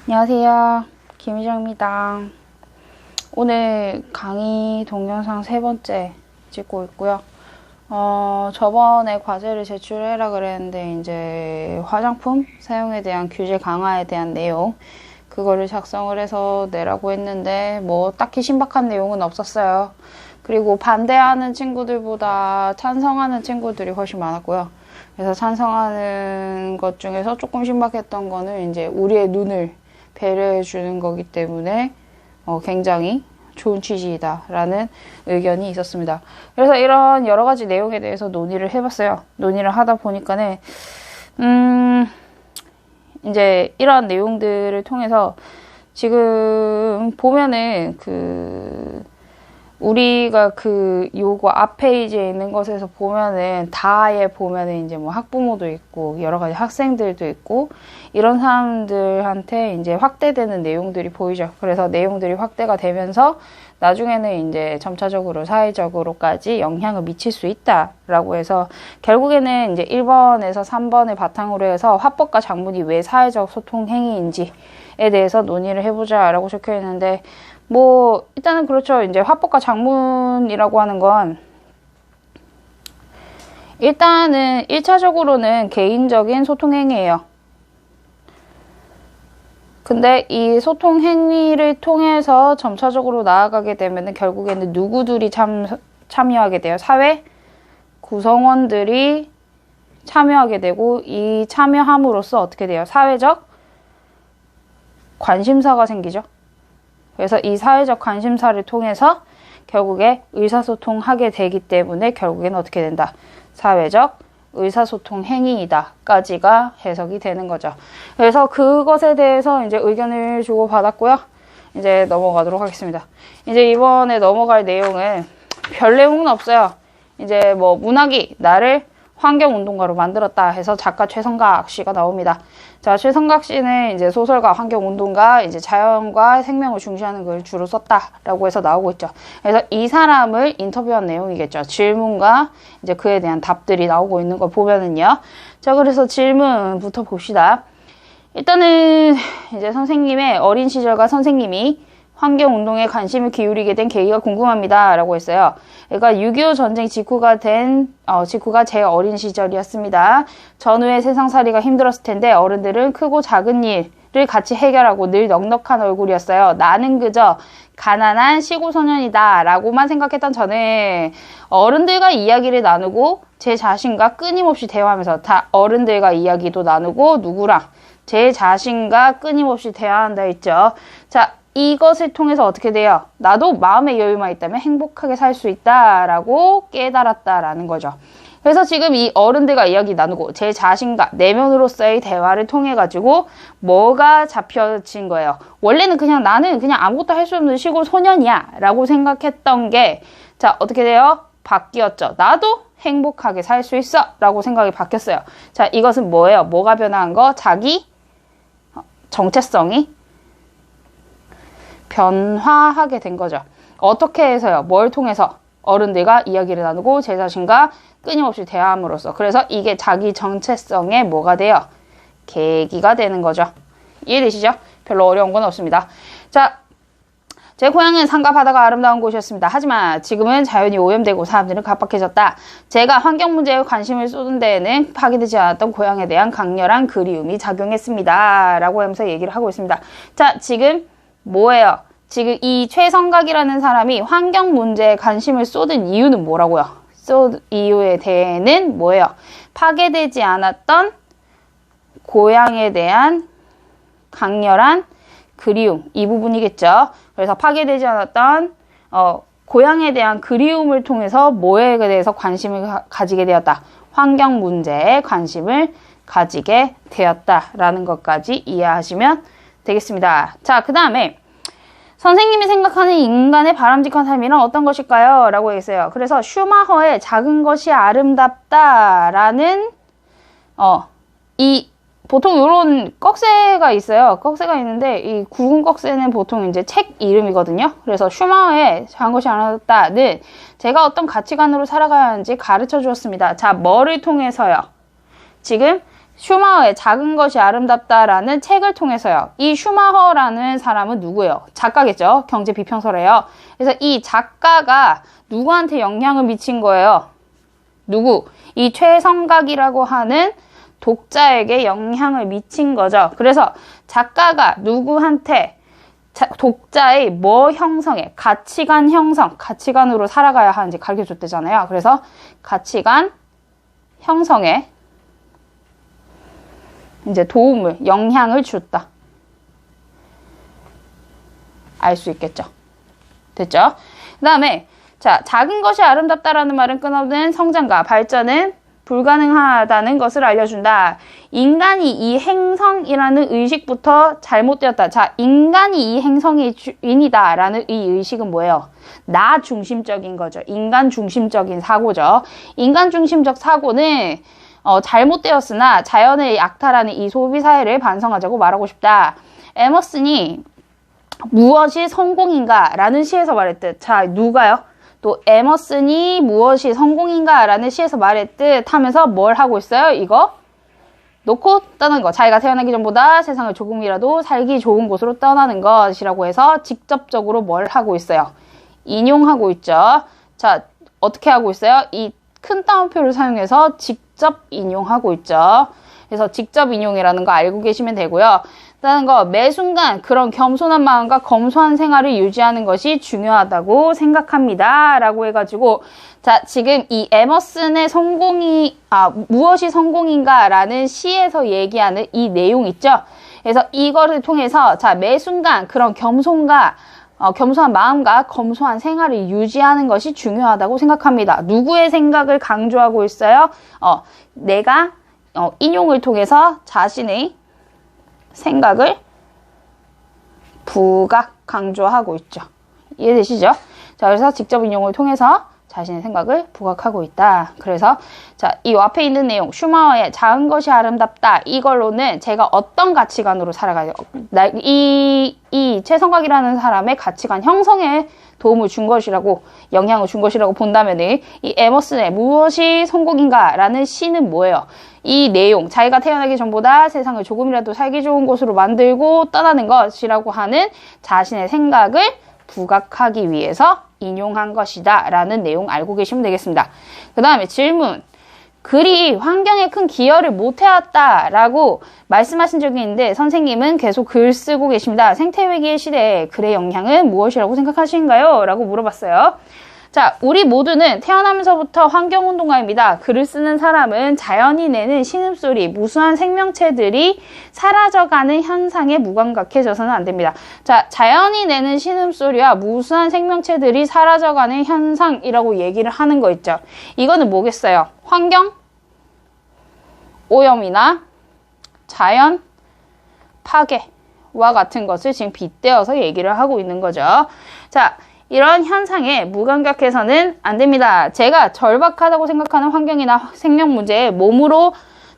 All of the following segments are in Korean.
안녕하세요. 김희정입니다. 오늘 강의 동영상 3번째 찍고 있고요. 저번에 과제를 제출해라 그랬는데 이제 화장품 사용에 대한 규제 강화에 대한 내용 그거를 작성을 해서 내라고 했는데 뭐 딱히 신박한 내용은 없었어요. 그리고 반대하는 친구들보다 찬성하는 친구들이 훨씬 많았고요. 그래서 찬성하는 것 중에서 조금 신박했던 거는 이제 우리의 눈을 배려해 주는 거기 때문에 굉장히 좋은 취지이다라는 의견이 있었습니다. 그래서 이런 여러 가지 내용에 대해서 논의를 해봤어요. 논의를 하다 보니까는 이제 이런 내용들을 통해서 지금 보면은 우리가 요거 앞 페이지에 있는 것에서 보면은 다에 보면은 이제 뭐 학부모도 있고 여러 가지 학생들도 있고 이런 사람들한테 이제 확대되는 내용들이 보이죠. 그래서 내용들이 확대가 되면서 나중에는 이제 점차적으로 사회적으로까지 영향을 미칠 수 있다라고 해서 결국에는 이제 1번에서 3번을 바탕으로 해서 화법과 작문이 왜 사회적 소통 행위인지에 대해서 논의를 해보자라고 적혀 있는데 뭐 일단은 그렇죠. 이제 화법과 작문이라고 하는 건 일단은 1차적으로는 개인적인 소통 행위예요. 근데 이 소통 행위를 통해서 점차적으로 나아가게 되면은 결국에는 누구들이 참여하게 돼요. 사회 구성원들이 참여하게 되고 이 참여함으로써 어떻게 돼요? 사회적 관심사가 생기죠. 그래서 이 사회적 관심사를 통해서 결국에 의사소통하게 되기 때문에 결국에는 어떻게 된다? 사회적 의사소통 행위이다까지가 해석이 되는 거죠. 그래서 그것에 대해서 이제 의견을 주고받았고요. 이제 넘어가도록 하겠습니다. 이제 이번에 넘어갈 내용은 별 내용은 없어요. 이제 뭐 문학이 나를 환경운동가로 만들었다 해서 작가 최성각 씨가 나옵니다. 자, 최성각 씨는 이제 소설가, 환경운동가, 이제 자연과 생명을 중시하는 걸 주로 썼다라고 해서 나오고 있죠. 그래서 이 사람을 인터뷰한 내용이겠죠. 질문과 이제 그에 대한 답들이 나오고 있는 걸 보면은요. 자, 그래서 질문부터 봅시다. 일단은 이제 선생님의 어린 시절과 선생님이 환경운동에 관심을 기울이게 된 계기가 궁금합니다. 라고 했어요. 그러니까 6.25 전쟁 직후가 제 어린 시절이었습니다. 전후에 세상살이가 힘들었을 텐데 어른들은 크고 작은 일을 같이 해결하고 늘 넉넉한 얼굴이었어요. 나는 그저 가난한 시골 소년이다. 라고만 생각했던 저는 어른들과 이야기를 나누고 제 자신과 끊임없이 대화하면서 다 어른들과 이야기도 나누고 누구랑 제 자신과 끊임없이 대화한다 했죠. 자, 이것을 통해서 어떻게 돼요? 나도 마음의 여유만 있다면 행복하게 살 수 있다라고 깨달았다라는 거죠. 그래서 지금 이 어른들과 이야기 나누고 제 자신과 내면으로서의 대화를 통해 가지고 뭐가 잡혀진 거예요. 원래는 그냥 나는 그냥 아무것도 할 수 없는 시골 소년이야 라고 생각했던 게 자, 어떻게 돼요? 바뀌었죠. 나도 행복하게 살 수 있어 라고 생각이 바뀌었어요. 자, 이것은 뭐예요? 뭐가 변화한 거? 자기 정체성이 변화하게 된 거죠. 어떻게 해서요? 뭘 통해서? 어른들과 이야기를 나누고 제 자신과 끊임없이 대화함으로써. 그래서 이게 자기 정체성에 뭐가 돼요? 계기가 되는 거죠. 이해되시죠? 별로 어려운 건 없습니다. 자, 제 고향은 산과 바다가 아름다운 곳이었습니다. 하지만 지금은 자연이 오염되고 사람들은 각박해졌다. 제가 환경 문제에 관심을 쏟은 데에는 파괴되지 않았던 고향에 대한 강렬한 그리움이 작용했습니다. 라고 하면서 얘기를 하고 있습니다. 자, 지금 뭐예요? 지금 이 최성각이라는 사람이 환경 문제에 관심을 쏟은 이유는 뭐라고요? 쏟은 이유에 대해는 뭐예요? 파괴되지 않았던 고향에 대한 강렬한 그리움, 이 부분이겠죠. 그래서 파괴되지 않았던 고향에 대한 그리움을 통해서 뭐에 대해서 관심을 가지게 되었다. 환경 문제에 관심을 가지게 되었다라는 것까지 이해하시면 되겠습니다. 자, 그 다음에 선생님이 생각하는 인간의 바람직한 삶이란 어떤 것일까요? 라고 했어요. 그래서 슈마허의 작은 것이 아름답다라는 보통 이런 꺽쇠가 있어요. 꺽쇠가 있는데 이 굵은 꺽쇠는 보통 이제 책 이름이거든요. 그래서 슈마허의 작은 것이 아름답다는 제가 어떤 가치관으로 살아가야 하는지 가르쳐 주었습니다. 자, 뭐를 통해서요? 지금 슈마허의 작은 것이 아름답다라는 책을 통해서요. 이 슈마허라는 사람은 누구예요? 작가겠죠. 경제 비평서래요. 그래서 이 작가가 누구한테 영향을 미친 거예요? 누구? 이 최성각이라고 하는 독자에게 영향을 미친 거죠. 그래서 작가가 누구한테 독자의 뭐 형성에 가치관 형성, 가치관으로 살아가야 하는지 가르쳐줬대잖아요. 그래서 가치관 형성에 이제 도움을, 영향을 줬다. 알 수 있겠죠. 됐죠? 그 다음에 자, 작은 것이 아름답다라는 말은 끊어진 성장과 발전은 불가능하다는 것을 알려준다. 인간이 이 행성이라는 의식부터 잘못되었다. 자, 인간이 이 행성의 주인이다라는 이 의식은 뭐예요? 나 중심적인 거죠. 인간 중심적인 사고죠. 인간 중심적 사고는 잘못되었으나 자연의 약탈하는 이 소비 사회를 반성하자고 말하고 싶다. 에머슨이 무엇이 성공인가? 라는 시에서 말했듯. 자, 누가요? 또 에머슨이 무엇이 성공인가? 라는 시에서 말했듯 하면서 뭘 하고 있어요? 이거 놓고 떠나는 것. 자기가 태어나기 전보다 세상을 조금이라도 살기 좋은 곳으로 떠나는 것이라고 해서 직접적으로 뭘 하고 있어요? 인용하고 있죠. 자, 어떻게 하고 있어요? 이 큰 따옴표를 사용해서 직접 인용하고 있죠. 그래서 직접 인용이라는 거 알고 계시면 되고요. 다른 거, 매 순간 그런 겸손한 마음과 검소한 생활을 유지하는 것이 중요하다고 생각합니다. 라고 해가지고, 자, 지금 이 에머슨의 무엇이 성공인가 라는 시에서 얘기하는 이 내용 있죠? 그래서 이거를 통해서, 자, 매 순간 그런 겸손한 마음과 검소한 생활을 유지하는 것이 중요하다고 생각합니다. 누구의 생각을 강조하고 있어요? 내가, 인용을 통해서 자신의 생각을 부각 강조하고 있죠. 이해되시죠? 자, 그래서 직접 인용을 통해서 자신의 생각을 부각하고 있다. 그래서 자, 이 앞에 있는 내용 슈마허의 작은 것이 아름답다. 이걸로는 제가 어떤 가치관으로 살아가요? 이 최성각이라는 사람의 가치관 형성에 도움을 준 것이라고, 영향을 준 것이라고 본다면은 이 에머슨의 무엇이 성공인가 라는 시는 뭐예요? 이 내용, 자기가 태어나기 전보다 세상을 조금이라도 살기 좋은 곳으로 만들고 떠나는 것이라고 하는 자신의 생각을 부각하기 위해서 인용한 것이다 라는 내용 알고 계시면 되겠습니다. 그 다음에 질문. 글이 환경에 큰 기여를 못해왔다 라고 말씀하신 적이 있는데 선생님은 계속 글 쓰고 계십니다. 생태위기의 시대에 글의 영향은 무엇이라고 생각하시는가요? 라고 물어봤어요. 자, 우리 모두는 태어나면서부터 환경운동가입니다. 글을 쓰는 사람은 자연이 내는 신음소리, 무수한 생명체들이 사라져가는 현상에 무감각해져서는 안 됩니다. 자, 자연이 내는 신음소리와 무수한 생명체들이 사라져가는 현상이라고 얘기를 하는 거 있죠. 이거는 뭐겠어요? 환경 오염이나 자연 파괴와 같은 것을 지금 빗대어서 얘기를 하고 있는 거죠. 자, 이런 현상에 무감각해서는 안 됩니다. 제가 절박하다고 생각하는 환경이나 생명 문제에 몸으로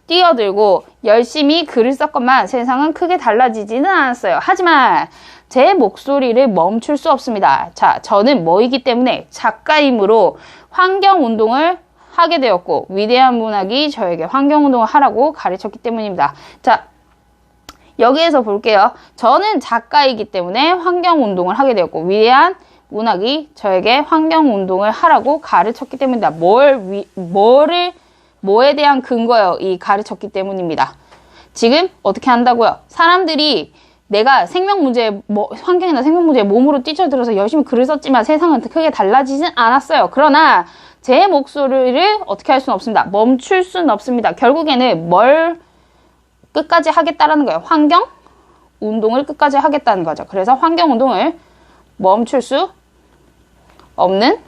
뛰어들고 열심히 글을 썼건만 세상은 크게 달라지지는 않았어요. 하지만 제 목소리를 멈출 수 없습니다. 자, 저는 뭐이기 때문에 작가이므로 환경운동을 하게 되었고 위대한 문학이 저에게 환경운동을 하라고 가르쳤기 때문입니다. 자, 여기에서 볼게요. 저는 작가이기 때문에 환경운동을 하게 되었고 위대한 문학이 저에게 환경운동을 하라고 가르쳤기 때문이다. 뭐에 대한 근거요? 이 가르쳤기 때문입니다. 지금 어떻게 한다고요? 사람들이 내가 환경이나 생명 문제에 몸으로 뛰쳐들어서 열심히 글을 썼지만 세상은 크게 달라지진 않았어요. 그러나 제 목소리를 어떻게 할 수는 없습니다. 멈출 수는 없습니다. 결국에는 뭘 끝까지 하겠다라는 거예요. 환경운동을 끝까지 하겠다는 거죠. 그래서 환경운동을 멈출 수 없는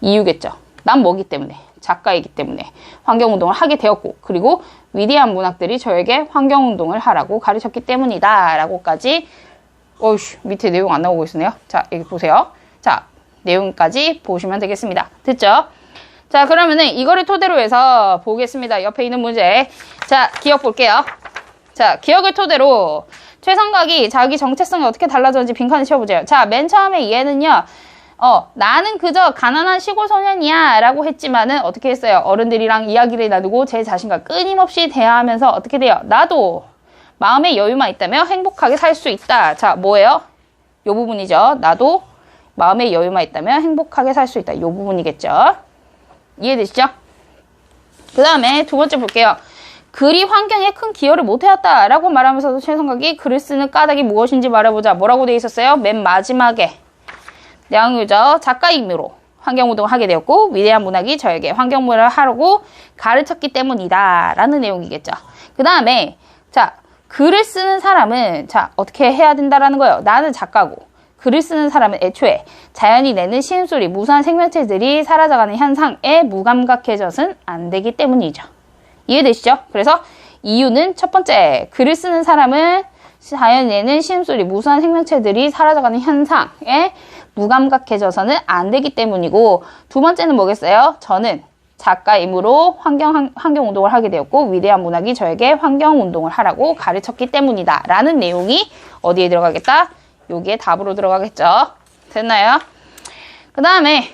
이유겠죠. 난 뭐기 때문에? 작가이기 때문에 환경운동을 하게 되었고 그리고 위대한 문학들이 저에게 환경운동을 하라고 가르쳤기 때문이다 라고까지 밑에 내용 안 나오고 있으네요. 자, 여기 보세요. 자, 내용까지 보시면 되겠습니다. 됐죠? 자, 그러면은 이거를 토대로 해서 보겠습니다. 옆에 있는 문제. 자, 기억 볼게요. 자, 기억을 토대로 최성각이 자기 정체성이 어떻게 달라졌는지 빈칸을 채워보세요. 자, 맨 처음에 얘는요. 나는 그저 가난한 시골 소년이야 라고 했지만은 어떻게 했어요? 어른들이랑 이야기를 나누고 제 자신과 끊임없이 대화하면서 어떻게 돼요? 나도 마음의 여유만 있다면 행복하게 살 수 있다. 자, 뭐예요? 요 부분이죠. 나도 마음의 여유만 있다면 행복하게 살 수 있다. 요 부분이겠죠. 이해되시죠? 그 다음에 두 번째 볼게요. 글이 환경에 큰 기여를 못해왔다 라고 말하면서도 최성각이 글을 쓰는 까닭이 무엇인지 말해보자. 뭐라고 되어 있었어요? 맨 마지막에 내황유저 작가이므로 환경운동을 하게 되었고 위대한 문학이 저에게 환경문화를 하라고 가르쳤기 때문이다 라는 내용이겠죠. 그 다음에 자, 글을 쓰는 사람은 자, 어떻게 해야 된다라는 거예요. 나는 작가고 글을 쓰는 사람은 애초에 자연이 내는 신음소리, 무수한 생명체들이 사라져가는 현상에 무감각해져서는 안 되기 때문이죠. 이해되시죠? 그래서 이유는 첫 번째, 글을 쓰는 사람은 자연이 내는 신음소리, 무수한 생명체들이 사라져가는 현상에 무감각해져서는 안 되기 때문이고, 두 번째는 뭐겠어요? 저는 작가이므로 환경운동을 하게 되었고 위대한 문학이 저에게 환경운동을 하라고 가르쳤기 때문이다 라는 내용이 어디에 들어가겠다? 여기에 답으로 들어가겠죠. 됐나요? 그 다음에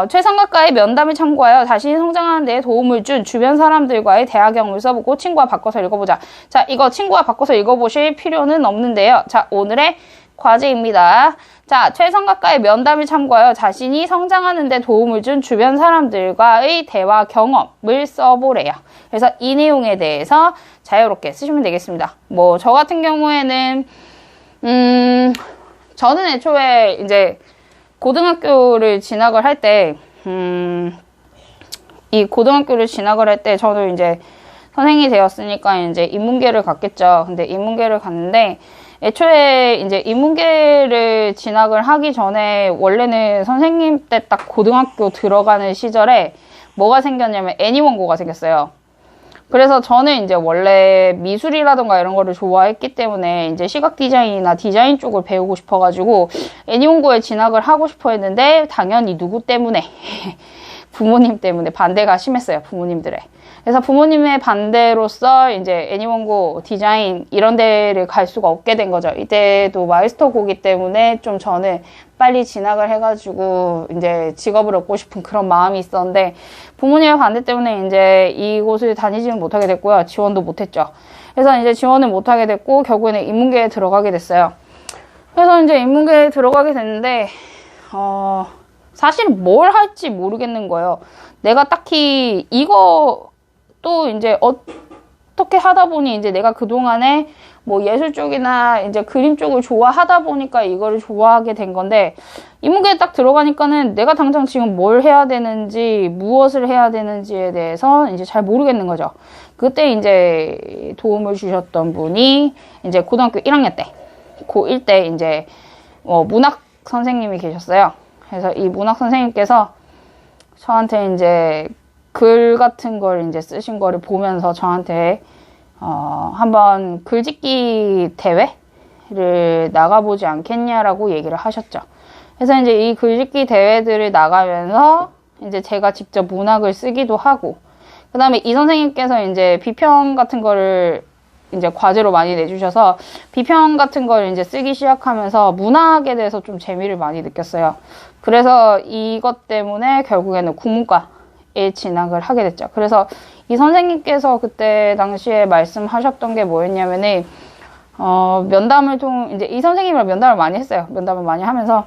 최성각과의 면담을 참고하여 자신이 성장하는 데 도움을 준 주변 사람들과의 대화 경험을 써보고 친구와 바꿔서 읽어보자. 자, 이거 친구와 바꿔서 읽어보실 필요는 없는데요. 자, 오늘의 과제입니다. 자, 최성각과의 면담을 참고하여 자신이 성장하는 데 도움을 준 주변 사람들과의 대화 경험을 써보래요. 그래서 이 내용에 대해서 자유롭게 쓰시면 되겠습니다. 뭐 저 같은 경우에는 저는 애초에 이제 고등학교를 진학을 할 때, 이 고등학교를 진학을 할 때 저도 이제 선생이 되었으니까 이제 인문계를 갔겠죠. 근데 인문계를 갔는데, 애초에 이제 인문계를 진학을 하기 전에 원래는 선생님 때 딱 고등학교 들어가는 시절에 뭐가 생겼냐면 애니원고가 생겼어요. 그래서 저는 이제 원래 미술이라던가 이런 거를 좋아했기 때문에 이제 시각 디자인이나 디자인 쪽을 배우고 싶어가지고 애니원고에 진학을 하고 싶어 했는데 당연히 누구 때문에 부모님 때문에 반대가 심했어요. 부모님들의. 그래서 부모님의 반대로서 이제 애니원고 디자인 이런 데를 갈 수가 없게 된 거죠. 이때도 마이스터고기 때문에 좀 저는 빨리 진학을 해가지고 이제 직업을 얻고 싶은 그런 마음이 있었는데 부모님의 반대 때문에 이제 이곳을 다니지는 못하게 됐고요. 지원도 못했죠. 그래서 이제 지원을 못하게 됐고 결국에는 인문계에 들어가게 됐어요. 그래서 이제 인문계에 들어가게 됐는데 사실 뭘 할지 모르겠는 거예요. 내가 딱히 이거 또 이제 어떻게 하다 보니 이제 내가 그동안에 뭐 예술 쪽이나 이제 그림 쪽을 좋아하다 보니까 이거를 좋아하게 된 건데 인문계에 딱 들어가니까는 내가 당장 지금 뭘 해야 되는지 무엇을 해야 되는지에 대해서 이제 잘 모르겠는 거죠. 그때 이제 도움을 주셨던 분이 이제 고등학교 1학년 때 고1 때 이제 문학 선생님이 계셨어요. 그래서 이 문학 선생님께서 저한테 이제 글 같은 걸 이제 쓰신 거를 보면서 저한테 한번 글짓기 대회를 나가보지 않겠냐라고 얘기를 하셨죠. 그래서 이제 이 글짓기 대회들을 나가면서 이제 제가 직접 문학을 쓰기도 하고, 그 다음에 이 선생님께서 이제 비평 같은 거를 이제 과제로 많이 내주셔서 비평 같은 걸 이제 쓰기 시작하면서 문학에 대해서 좀 재미를 많이 느꼈어요. 그래서 이것 때문에 결국에는 국문과에 진학을 하게 됐죠. 그래서 이 선생님께서 그때 당시에 말씀하셨던 게 뭐였냐면은, 이제 이 선생님이랑 면담을 많이 했어요. 면담을 많이 하면서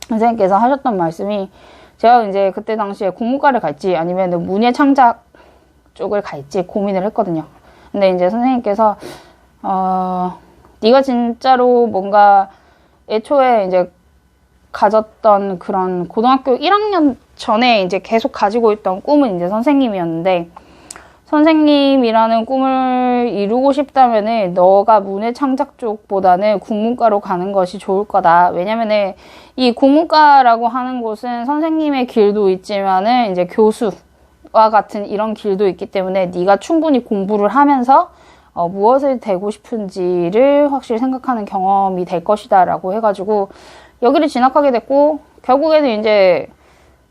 선생님께서 하셨던 말씀이 제가 이제 그때 당시에 국문과를 갈지 아니면 문예 창작 쪽을 갈지 고민을 했거든요. 근데 이제 선생님께서, 네가 진짜로 뭔가 애초에 이제 가졌던 그런 고등학교 1학년 전에 이제 계속 가지고 있던 꿈은 이제 선생님이었는데, 선생님이라는 꿈을 이루고 싶다면은 너가 문예 창작 쪽보다는 국문과로 가는 것이 좋을 거다. 왜냐면은 이 국문과라고 하는 곳은 선생님의 길도 있지만은 이제 교수와 같은 이런 길도 있기 때문에 네가 충분히 공부를 하면서 무엇을 되고 싶은지를 확실히 생각하는 경험이 될 것이다 라고 해가지고 여기를 진학하게 됐고, 결국에는 이제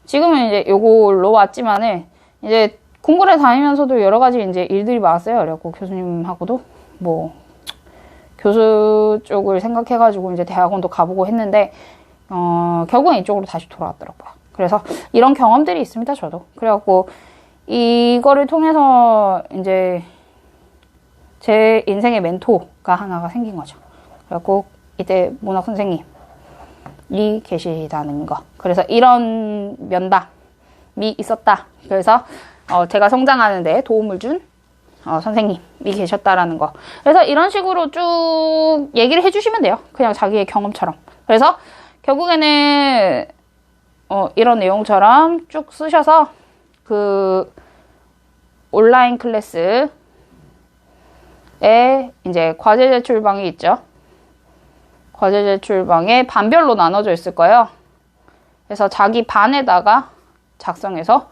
지금은 이제 요걸로 왔지만은 이제 공부를 다니면서도 여러 가지 이제 일들이 많았어요. 그래갖고 교수님하고도 뭐 교수 쪽을 생각해가지고 이제 대학원도 가보고 했는데, 결국은 이쪽으로 다시 돌아왔더라고요. 그래서 이런 경험들이 있습니다, 저도. 그래갖고 이거를 통해서 이제 제 인생의 멘토가 하나가 생긴 거죠. 그래갖고 이때 문학 선생님이 계시다는 거. 그래서 이런 면담이 있었다. 그래서 제가 성장하는데 도움을 준 선생님이 계셨다라는 거. 그래서 이런 식으로 쭉 얘기를 해주시면 돼요. 그냥 자기의 경험처럼. 그래서 결국에는 이런 내용처럼 쭉 쓰셔서 그 온라인 클래스에 이제 과제 제출방이 있죠. 과제 제출방에 반별로 나눠져 있을 거예요. 그래서 자기 반에다가 작성해서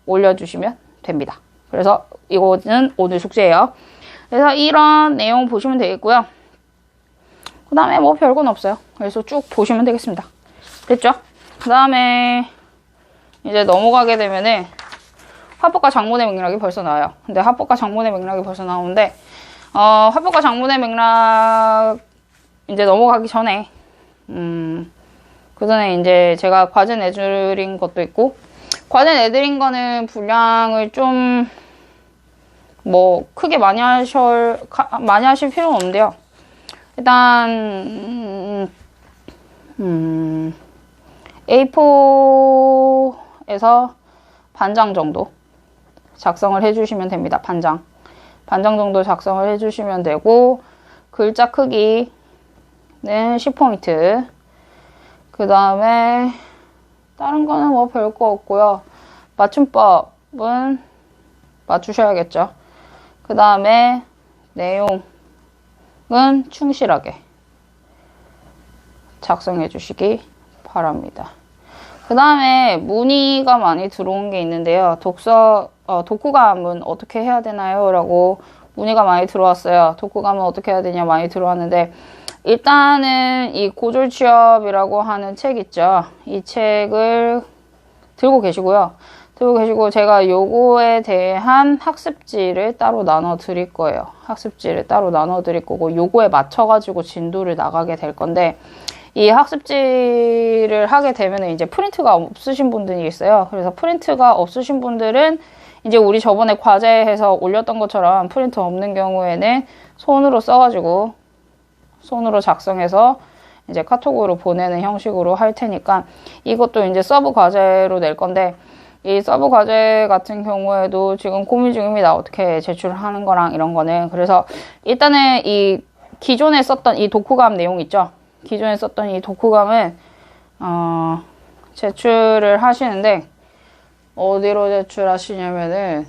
올려주시면 됩니다. 그래서 이거는 오늘 숙제예요. 그래서 이런 내용 보시면 되겠고요. 그 다음에 뭐 별건 없어요. 그래서 쭉 보시면 되겠습니다. 됐죠? 그 다음에 이제 넘어가게 되면은 화법과 장문의 맥락이 벌써 나와요. 근데 화법과 장문의 맥락이 벌써 나오는데 화법과 장문의 맥락 이제 넘어가기 전에 그 전에 이제 제가 과제 내드린 것도 있고, 과제 내드린 거는 분량을 좀 뭐 크게 많이 하실 필요는 없는데요. 일단 A4에서 반장 정도 작성을 해주시면 됩니다. 반장 정도 작성을 해주시면 되고, 글자 크기는 10포인트. 그 다음에 다른 거는 뭐 별거 없고요. 맞춤법은 맞추셔야겠죠. 그 다음에 내용은 충실하게 작성해 주시기 바랍니다. 그 다음에 문의가 많이 들어온 게 있는데요. 독후감은 어떻게 해야 되나요? 라고 문의가 많이 들어왔어요. 독후감은 어떻게 해야 되냐 많이 들어왔는데, 일단은 이 고졸취업이라고 하는 책 있죠. 이 책을 들고 계시고요. 제가 요거에 대한 학습지를 따로 나눠 드릴 거예요. 학습지를 따로 나눠 드릴 거고, 요거에 맞춰가지고 진도를 나가게 될 건데, 이 학습지를 하게 되면 이제 프린트가 없으신 분들이 있어요. 그래서 프린트가 없으신 분들은 이제 우리 저번에 과제해서 올렸던 것처럼 프린트 없는 경우에는 손으로 써가지고 손으로 작성해서 이제 카톡으로 보내는 형식으로 할 테니까, 이것도 이제 서브 과제로 낼 건데, 이 서브 과제 같은 경우에도 지금 고민 중입니다. 어떻게 제출을 하는 거랑 이런 거는. 그래서 일단은 이 기존에 썼던 이 독후감 내용 있죠. 기존에 썼던 이 독후감은 제출을 하시는데, 어디로 제출하시냐면은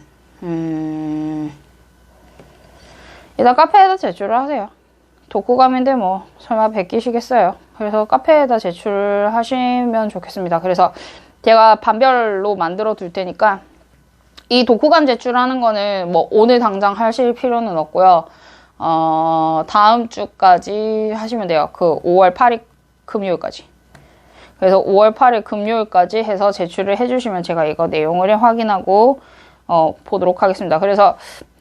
일단 카페에다 제출을 하세요. 독후감인데 뭐 설마 베끼시겠어요. 그래서 카페에다 제출하시면 좋겠습니다. 그래서 제가 반별로 만들어 둘 테니까 이 독후감 제출하는 거는 뭐 오늘 당장 하실 필요는 없고요. 다음 주까지 하시면 돼요. 그 5월 8일 금요일까지. 그래서 5월 8일 금요일까지 해서 제출을 해주시면 제가 이거 내용을 확인하고 보도록 하겠습니다. 그래서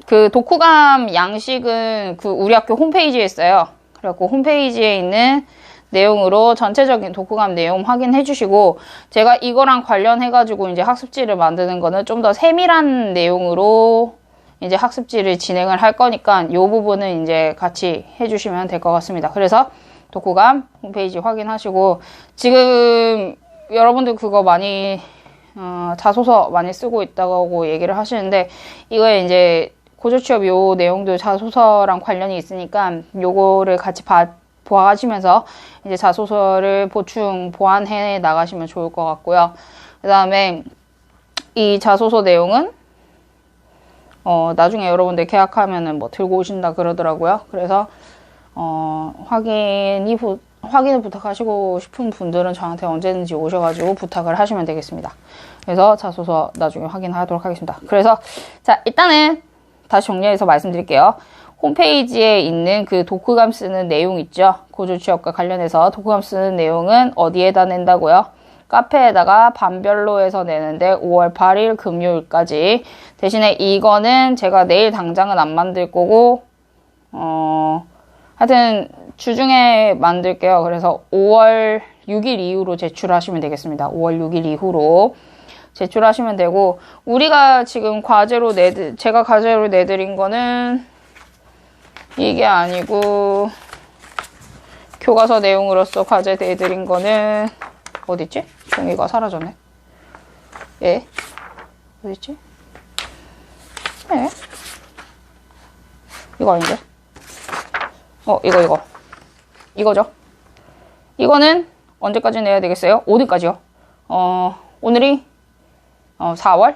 그 독후감 양식은 그 우리 학교 홈페이지에 있어요. 그래갖고 홈페이지에 있는 내용으로 전체적인 독후감 내용 확인해 주시고, 제가 이거랑 관련해가지고 이제 학습지를 만드는 거는 좀 더 세밀한 내용으로 이제 학습지를 진행을 할 거니까 이 부분은 이제 같이 해주시면 될 것 같습니다. 그래서 독후감 홈페이지 확인하시고, 지금 여러분들 그거 많이 자소서 많이 쓰고 있다고 얘기를 하시는데, 이거에 이제 고졸취업 요 내용도 자소서랑 관련이 있으니까 요거를 같이 보아하시면서 이제 자소서를 보완해 나가시면 좋을 것 같고요. 그 다음에 이 자소서 내용은 나중에 여러분들 계약하면은 뭐 들고 오신다 그러더라고요. 그래서 확인을 부탁하시고 싶은 분들은 저한테 언제든지 오셔가지고 부탁을 하시면 되겠습니다. 그래서 자소서 나중에 확인하도록 하겠습니다. 그래서 자, 일단은 다시 정리해서 말씀드릴게요. 홈페이지에 있는 그 독후감 쓰는 내용 있죠. 고졸취업과 관련해서 독후감 쓰는 내용은 어디에다 낸다고요? 카페에다가 반별로 해서 내는데 5월 8일 금요일까지. 대신에 이거는 제가 내일 당장은 안 만들 거고 하여튼 주중에 만들게요. 그래서 5월 6일 이후로 제출하시면 되겠습니다. 5월 6일 이후로 제출하시면 되고, 우리가 지금 제가 과제로 내드린 거는 이게 아니고, 교과서 내용으로서 과제 내드린 거는 어딨지? 종이가 사라졌네. 예? 어딨지? 예? 이거 아닌데? 이거. 이거죠. 이거는 언제까지 내야 되겠어요? 5등까지요. 오늘이 4월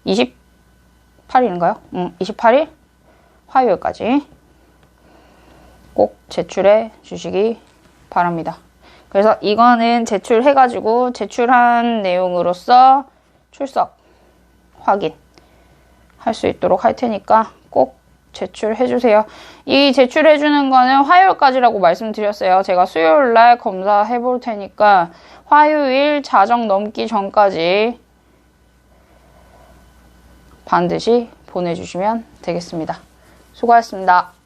28일인가요? 28일 화요일까지 꼭 제출해 주시기 바랍니다. 그래서 이거는 제출해가지고 제출한 내용으로서 출석 확인 할 수 있도록 할 테니까 꼭 제출해주세요. 이 제출해주는 거는 화요일까지라고 말씀드렸어요. 제가 수요일날 검사해 볼 테니까 화요일 자정 넘기 전까지 반드시 보내주시면 되겠습니다. 수고하셨습니다.